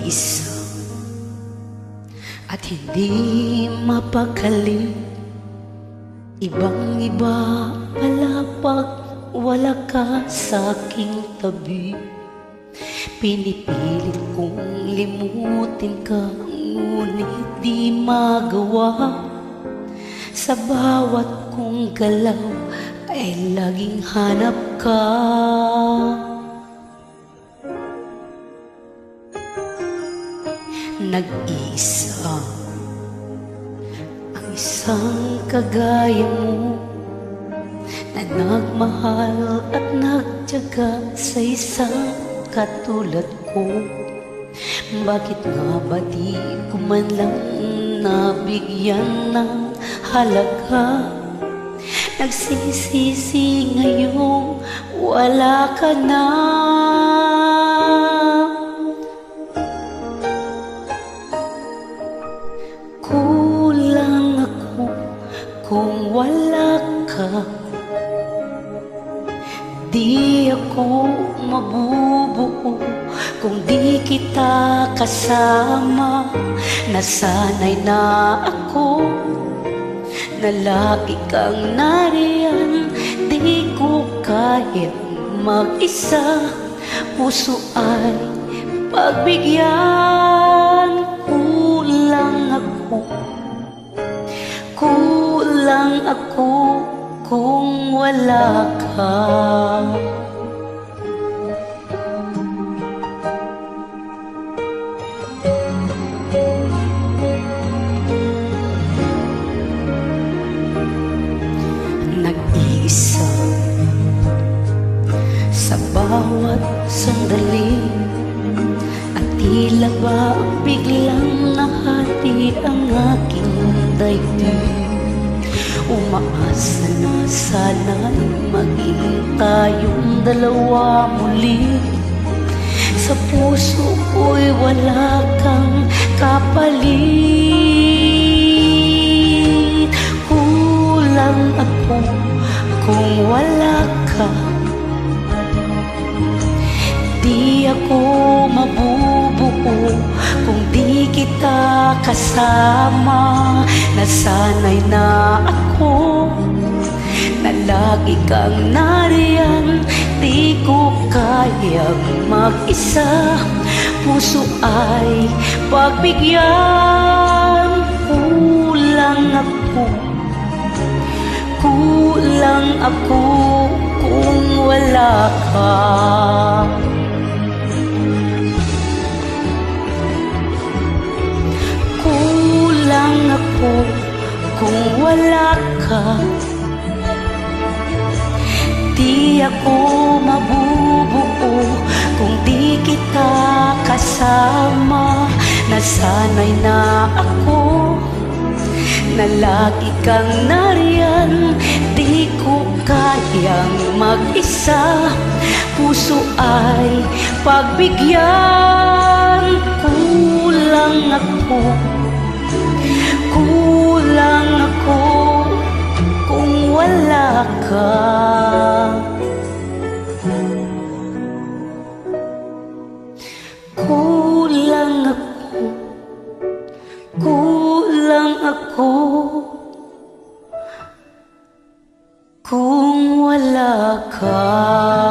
nag-iisa at hindi mapakali. Ibang iba pala pag wala ka sa aking tabi. Pinipilit kong limutin ka, ngunit di magawa. Sa bawat kong galaw ay laging hanap ka. Nag-iisa ang isang kagaya mo, na nagmahal at nagtiyaga sa isang katulad ko. Bakit nga ba di ko man lang nabigyan ng halaga? Nagsisisi ngayong wala ka na. Kulang ako kung wala ka. Di ako mabubuo kung di kita kasama. Nasanay na ako na lagi kang nariyan. Di ko kayang mag-isa, puso ay pagbigyan. Kulang ako kung wala ka. Nag-iisa sa bawat sandali, at tila ba biglang nahati ang aking daigdig. Umaasa na sana'y maging tayong dalawa muli. Sa puso ko'y wala kang kapalit. Kulang ako kung wala ka. Di ako mabubuo kung di kita kasama. Nasanay na ako na lagi kang nariyan. Di ko kayang mag-isa, puso ay pagbigyan. Kulang ako kung wala ka. Kulang ako kung wala ka. Di ako mabubuo kung di kita kasama. Nasanay na ako na lagi kang nariyan. Di ko kayang mag-isa, puso ay pagbigyan. Kulang ako kung wala ka. Kulang ako kung wala ka.